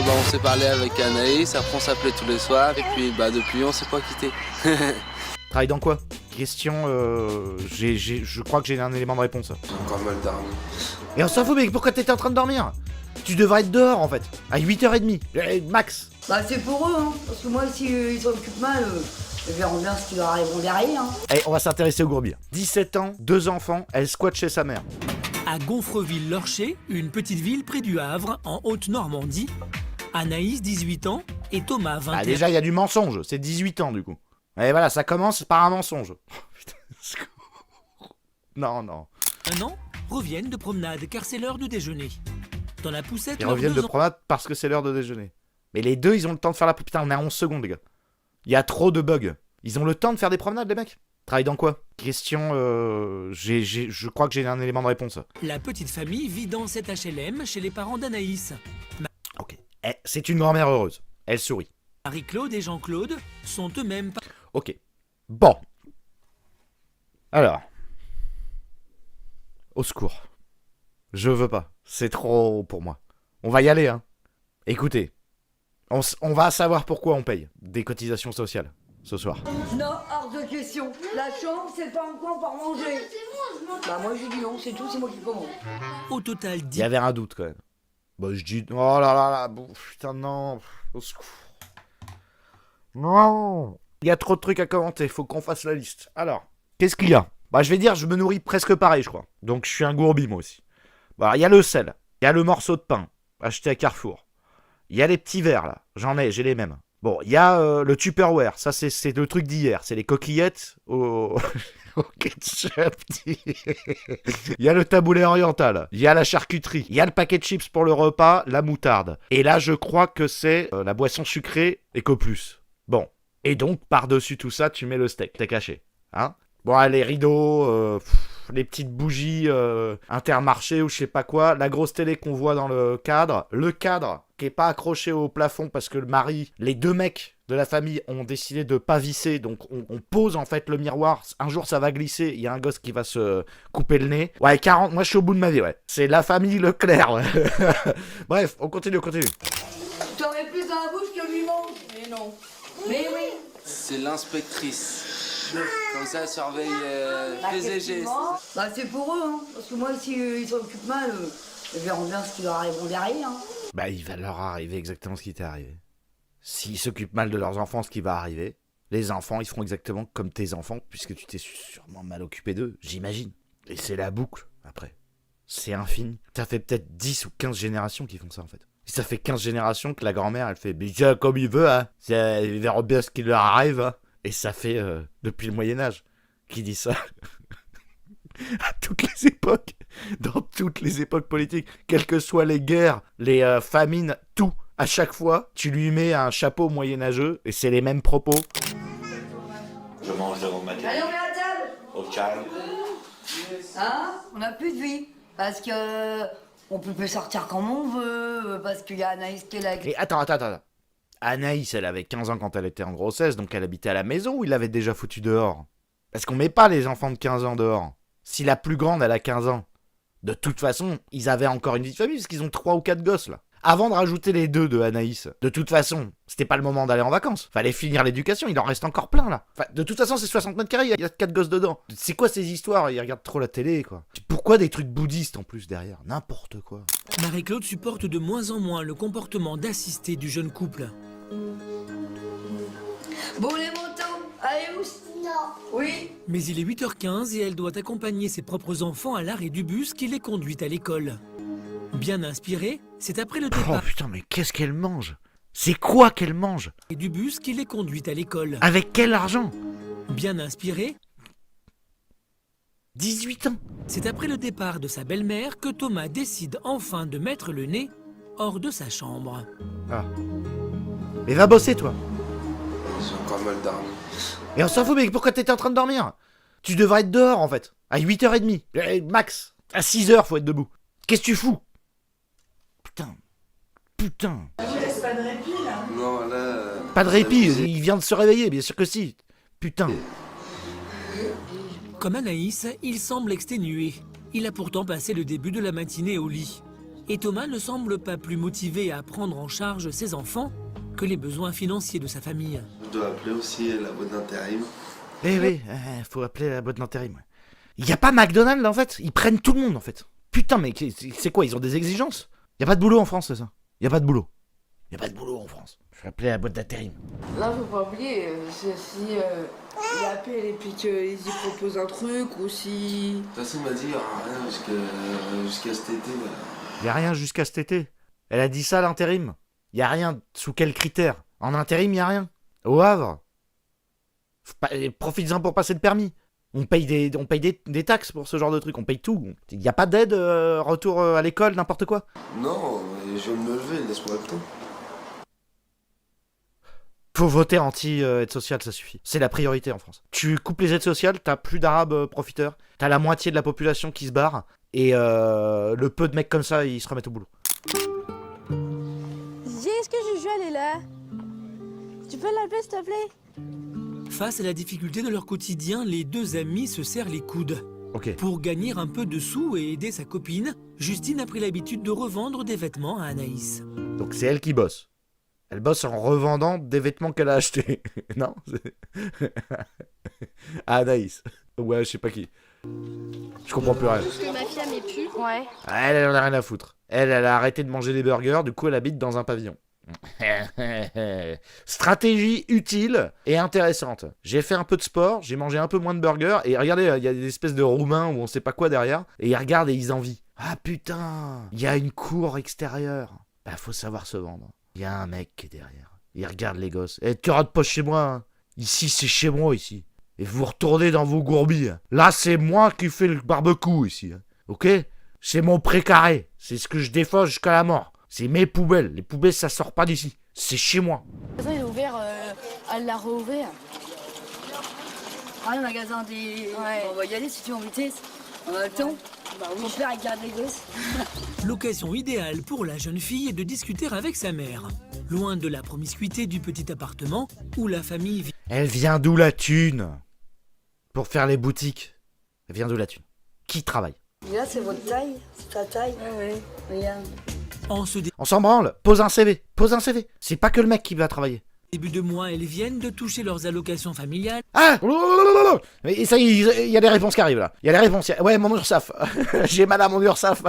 on s'est parlé avec Anaïs, après on s'appelait tous les soirs, et puis depuis on s'est pas quitté. Travaille dans quoi? Question, je crois que j'ai un élément de réponse. J'ai encore mal dormi. Et on s'en fout, mais pourquoi t'étais en train de dormir? Tu devrais être dehors en fait, à 8h30, max. Bah c'est pour eux, hein, parce que moi si ils s'en occupent mal, ils verront bien ce qui leur arriveront derrière. Hein. Allez, on va s'intéresser au Gourbi. 17 ans, 2 enfants, elle squatte chez sa mère. À Gonfreville-Lorcher, une petite ville près du Havre, en Haute-Normandie, Anaïs, 18 ans, et Thomas, 21 ans. Ah déjà, il y a du mensonge, c'est 18 ans du coup. Et voilà, ça commence par un mensonge. Putain, non. Reviennent de promenade car c'est l'heure de déjeuner. Dans la poussette, Ils leurs reviennent deux de promenade parce que c'est l'heure de déjeuner. Mais les deux, ils ont le temps de faire la... Putain, on est à 11 secondes, les gars. Il y a trop de bugs. Ils ont le temps de faire des promenades, les mecs? Travaille dans quoi? Question, je crois que j'ai un élément de réponse. La petite famille vit dans cet HLM chez les parents d'Anaïs. Ok. C'est une grand-mère heureuse. Elle sourit. Marie-Claude et Jean-Claude sont eux-mêmes pas... Ok. Bon. Alors. Au secours. Je veux pas. C'est trop pour moi. On va y aller, hein. Écoutez. On va savoir pourquoi on paye des cotisations sociales ce soir. Non, hors de question. La chambre, c'est pas un coin pour manger. Bah moi j'ai dit non, c'est tout, c'est moi qui commande. Au total, Il 10 y avait un doute quand même. Bah je dis... Oh là là là. Bon, putain non. Au secours. Non. Il y a trop de trucs à commenter. Faut qu'on fasse la liste. Alors. Qu'est-ce qu'il y a? Bah je vais dire, je me nourris presque pareil je crois. Donc je suis un gourbi moi aussi. Bah il y a le sel. Il y a le morceau de pain. Acheté à Carrefour. Il y a les petits verres là. J'ai les mêmes. Bon, il y a le Tupperware. Ça c'est le truc d'hier. C'est les coquillettes au... au ketchup. Il y a le taboulet oriental. Il y a la charcuterie. Il y a le paquet de chips pour le repas. La moutarde. Et là je crois que c'est la boisson sucrée Eco Plus. Bon. Et donc par-dessus tout ça tu mets le steak. T'es caché. Hein? Bon, les rideaux, les petites bougies Intermarché ou je sais pas quoi, la grosse télé qu'on voit dans le cadre qui est pas accroché au plafond parce que les deux mecs de la famille ont décidé de pas visser, donc on pose en fait le miroir, un jour ça va glisser, il y a un gosse qui va se couper le nez. Ouais, 40, moi je suis au bout de ma vie, ouais. C'est la famille Leclerc, ouais. Bref, on continue. T'aurais plus dans la bouche que lui mange. Mais non. Mais oui. C'est l'inspectrice. Comme ça, elle surveille Bah, les égés. effectivement. Bah c'est pour eux, hein. Parce que moi si ils s'en occupent mal, ils verront bien ce qui leur arriveront derrière. Hein. Bah il va leur arriver exactement ce qui t'est arrivé. S'ils s'occupent mal de leurs enfants, ce qui va arriver, les enfants, ils feront exactement comme tes enfants, puisque tu t'es sûrement mal occupé d'eux, j'imagine. Et c'est la boucle, après. C'est infini. Ça fait peut-être 10 ou 15 générations qui font ça, en fait. Et ça fait 15 générations que la grand-mère, elle fait « Bien comme il veut, hein. Ils verront bien ce qui leur arrive, hein. » Et ça fait depuis le Moyen-Âge qui dit ça. À toutes les époques, dans toutes les époques politiques, quelles que soient les guerres, les famines, tout. À chaque fois, tu lui mets un chapeau moyenâgeux et c'est les mêmes propos. Je mange devant ma télé. Allez, on met à table. Au calme. Hein? On n'a plus de vie. Parce que on peut plus sortir comme on veut, parce qu'il y a Anaïs qui est là. Et attends. Anaïs, elle avait 15 ans quand elle était en grossesse, donc elle habitait à la maison ou il l'avait déjà foutu dehors? Parce qu'on met pas les enfants de 15 ans dehors. Si la plus grande, elle a 15 ans, de toute façon, ils avaient encore une vie de famille parce qu'ils ont 3 ou 4 gosses, là. Avant de rajouter les 2 de Anaïs, de toute façon, c'était pas le moment d'aller en vacances. Fallait finir l'éducation, il en reste encore plein, là. Enfin, de toute façon, c'est 60 mètres carrés, il y a 4 gosses dedans. C'est quoi ces histoires? Ils regardent trop la télé, quoi. Pourquoi des trucs bouddhistes, en plus, derrière? N'importe quoi. Marie-Claude supporte de moins en moins le comportement d'assisté du jeune couple. Bon les motos, allez où? Non. Oui. Mais il est 8h15 et elle doit accompagner ses propres enfants à l'arrêt du bus qui les conduit à l'école. Bien inspirée, c'est après le Oh départ putain, mais qu'est-ce qu'elle mange? C'est quoi qu'elle mange? du bus qui les conduit à l'école. Avec quel argent? Bien inspirée, 18 ans. c'est après le départ de sa belle-mère que Thomas décide enfin de mettre le nez hors de sa chambre. Ah. Mais va bosser, toi. J'ai encore mal dormi. Et on s'en fout, mais pourquoi t'étais en train de dormir? Tu devrais être dehors, en fait. À 8h30. Max. À 6h, faut être debout. Qu'est-ce que tu fous? Putain. Non, là... Pas de répit, il vient de se réveiller, bien sûr que si. Putain. Comme Anaïs, il semble exténué. Il a pourtant passé le début de la matinée au lit. Et Thomas ne semble pas plus motivé à prendre en charge ses enfants que les besoins financiers de sa famille. Je dois appeler aussi la boîte d'intérim. Eh oui, faut appeler la boîte d'intérim. Il y a pas McDonald's en fait, ils prennent tout le monde en fait. Putain, mais c'est quoi, ils ont des exigences? Y a pas de boulot en France, c'est ça? Y a pas de boulot. Y a pas de boulot en France. Je vais appeler la boîte d'intérim. Là, faut pas oublier, si il appelle et puis qu'ils y proposent un truc ou si... De toute façon, il m'a dit, il n'y aura rien jusqu'à cet été. Y a rien jusqu'à cet été. Elle a dit ça, l'intérim. Y a rien. Sous quels critères? En intérim, y a rien. Au Havre. Profites-en pour passer le permis. On paye des taxes pour ce genre de truc. On paye tout. Y a pas d'aide, retour à l'école, n'importe quoi. Non, je viens de me lever, laisse-moi le temps. Faut voter anti-aide sociale, ça suffit. C'est la priorité en France. Tu coupes les aides sociales, t'as plus d'arabes profiteurs, t'as la moitié de la population qui se barre, et le peu de mecs comme ça, ils se remettent au boulot. Est-ce que Juju, elle est là? Tu peux l'appeler, s'il te plaît? Face à la difficulté de leur quotidien, les deux amis se serrent les coudes. Ok. Pour gagner un peu de sous et aider sa copine, Justine a pris l'habitude de revendre des vêtements à Anaïs. Donc c'est elle qui bosse. Elle bosse en revendant des vêtements qu'elle a achetés. Non? Ah, Anaïs. Ouais, je sais pas qui. Je comprends plus rien. Parce que ma fille a mes pulls. Ouais. Elle en a rien à foutre. Elle a arrêté de manger des burgers, du coup elle habite dans un pavillon. Stratégie utile et intéressante. J'ai fait un peu de sport, j'ai mangé un peu moins de burgers, et regardez, il y a des espèces de Roumains où on sait pas quoi derrière, et ils regardent et ils envient. Ah putain, il y a une cour extérieure. Bah faut savoir se vendre. Il y a un mec qui est derrière. Il regarde les gosses. Eh, tu rates pas chez moi, hein. Ici c'est chez moi ici. Et vous retournez dans vos gourbilles. Là c'est moi qui fais le barbecue ici. Hein. Ok? C'est mon précaré. C'est ce que je défends jusqu'à la mort. C'est mes poubelles. Les poubelles, ça sort pas d'ici. C'est chez moi. Le magasin, il est ouvert, elle l'a rouvert. Ah, le magasin des... Ouais. On va y aller si tu es en vitesse. On a le temps. Bah oui. Mon père, il garde les gosses. L'occasion idéale pour la jeune fille est de discuter avec sa mère. Loin de la promiscuité du petit appartement où la famille vit. Elle vient d'où la thune? Pour faire les boutiques. Elle vient d'où la thune? Qui travaille? Et là, c'est votre taille. C'est ta taille. Ouais. Regarde. En ce On s'en branle. Pose un CV. Pose un CV. C'est pas que le mec qui va travailler. début de mois, elles viennent de toucher leurs allocations familiales. Ah! Et ça, il y a des réponses qui arrivent là. Il y a des réponses. Ouais, mon URSAF. J'ai mal à mon URSAF.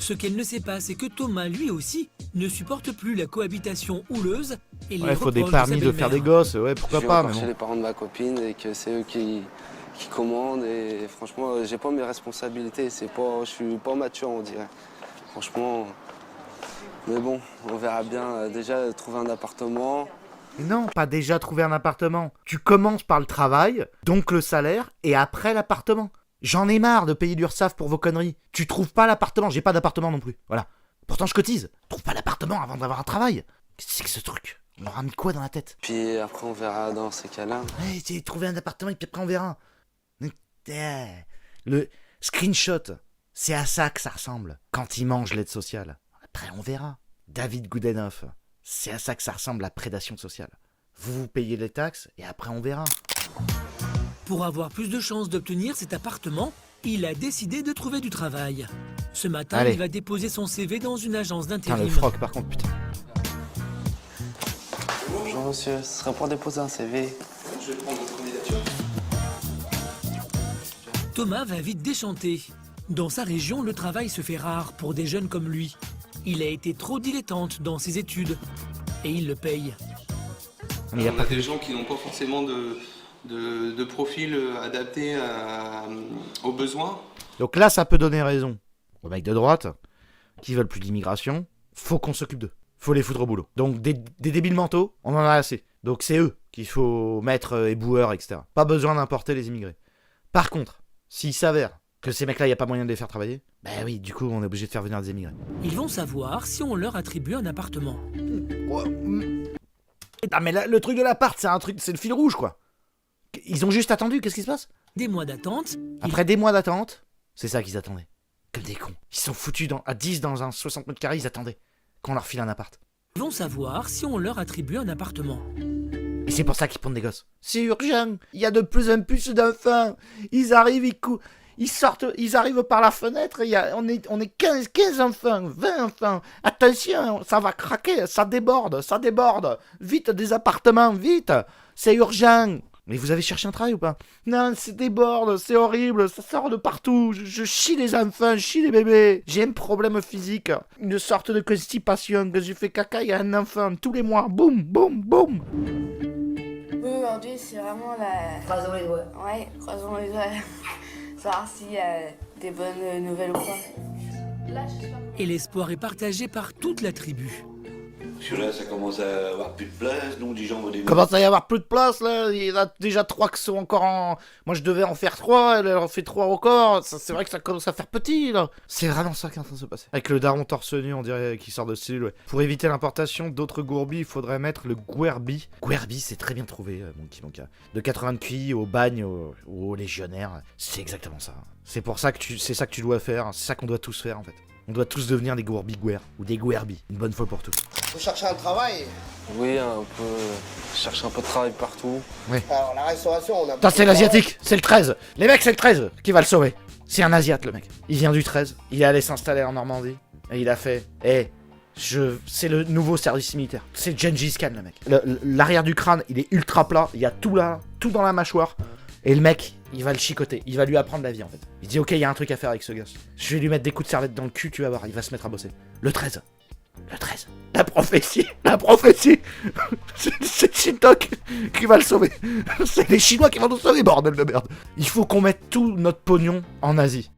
Ce qu'elle ne sait pas, c'est que Thomas, lui aussi, ne supporte plus la cohabitation houleuse et les Ouais, faut des reproches permis sa de faire des belle-mère. gosses. Ouais, pourquoi Je vais pas, encore mais chez bon. les parents de ma copine et que c'est eux qui commandent. Et franchement, j'ai pas mes responsabilités. Je suis pas mature, on dirait. Franchement. Mais bon, on verra bien. Déjà, trouver un appartement. Mais non, pas déjà trouver un appartement. Tu commences par le travail, donc le salaire, et après l'appartement. J'en ai marre de payer l'URSSAF pour vos conneries. Tu trouves pas l'appartement, j'ai pas d'appartement non plus. Voilà. Pourtant je cotise. Trouve pas l'appartement avant d'avoir un travail. Qu'est-ce que c'est que ce truc? On leur a mis quoi dans la tête? Puis après, on verra dans ces cas-là. Ouais, j'ai trouvé un appartement et puis après on verra. Le screenshot, c'est à ça que ça ressemble. Quand ils mangent l'aide sociale. Après on verra. David Goodenough, c'est à ça que ça ressemble la prédation sociale. Vous payez les taxes et après on verra. Pour avoir plus de chances d'obtenir cet appartement, il a décidé de trouver du travail. Ce matin, Allez. il va déposer son CV dans une agence Putain, d'intérim. le froc par contre, putain. Bonjour monsieur, ce serait pour déposer un CV. Thomas va vite déchanter. Dans sa région, le travail se fait rare pour des jeunes comme lui. Il a été trop dilettante dans ses études. Et il le paye. Mais y a On pas a des gens qui n'ont pas forcément de profil adapté aux besoins. Donc là, ça peut donner raison aux mecs de droite qui veulent plus d'immigration. Faut qu'on s'occupe d'eux. Faut les foutre au boulot. Donc des débiles mentaux, on en a assez. Donc c'est eux qu'il faut mettre éboueurs, etc. Pas besoin d'importer les immigrés. Par contre, s'il s'avère que ces mecs-là, il n'y a pas moyen de les faire travailler, bah oui, du coup, on est obligé de faire venir des immigrés. Ils vont savoir si on leur attribue un appartement. Ah mais là, le truc de l'appart, c'est le fil rouge, quoi. Ils ont juste attendu, qu'est-ce qui se passe? Des mois d'attente, Après des mois d'attente, c'est ça qu'ils attendaient. Comme des cons. Ils sont foutus à 10 dans un 60 mètres carrés, ils attendaient qu'on leur file un appart. ils vont savoir si on leur attribue un appartement. Et c'est pour ça qu'ils pondent des gosses. C'est urgent, il y a de plus en plus d'enfants. Ils arrivent, Ils sortent, ils arrivent par la fenêtre, on est 15 enfants, 20 enfants. Attention, ça va craquer, ça déborde. Vite, des appartements, vite. C'est urgent. Mais vous avez cherché un travail ou pas? Non, c'est déborde, c'est horrible, ça sort de partout. Je chie les enfants, je chie les bébés. J'ai un problème physique, une sorte de constipation, que je fais caca, il y a un enfant tous les mois. Boum, boum, boum. Aujourd'hui, c'est vraiment la... Croisons les doigts. Ouais, croisons les doigts. Savoir s'il y a des bonnes nouvelles ou pas. Et l'espoir est partagé par toute la tribu. Parce que là, ça commence à avoir plus de place, donc les gens vont des... Commence à y avoir plus de place là, il y en a déjà 3 qui sont encore en... Moi je devais en faire 3, elle en fait 3 encore, c'est vrai que ça commence à faire petit là. C'est vraiment ça qui est en train de se passer. Avec le daron torse nu, on dirait qu'il sort de cellule, ouais. Pour éviter l'importation d'autres gourbis, il faudrait mettre le guerbi. Guerbi, c'est très bien trouvé, mon cas. De 80 QI au bagne, au légionnaire, c'est exactement ça. C'est pour ça que c'est ça que tu dois faire, c'est ça qu'on doit tous faire en fait. On doit tous devenir des gourbis-guer, ou des guerbis, une bonne fois pour toutes. Vous cherchez un travail? Oui, un peu. Je cherche un peu de travail partout. Alors la restauration, on a... Putain, c'est l'asiatique, c'est le 13. Les mecs, c'est le 13 qui va le sauver. C'est un asiate, le mec. Il vient du 13, il est allé s'installer en Normandie, et il a fait... c'est le nouveau service militaire. C'est Gengis Khan, le mec. L'arrière du crâne, il est ultra plat, il y a tout là, tout dans la mâchoire. Et le mec, il va le chicoter, il va lui apprendre la vie en fait. Il dit ok, il y a un truc à faire avec ce gosse. Je vais lui mettre des coups de serviette dans le cul, tu vas voir, il va se mettre à bosser. Le 13. Le 13. La prophétie. C'est Shintok qui va le sauver. C'est les Chinois qui vont nous sauver, bordel de merde. Il faut qu'on mette tout notre pognon en Asie.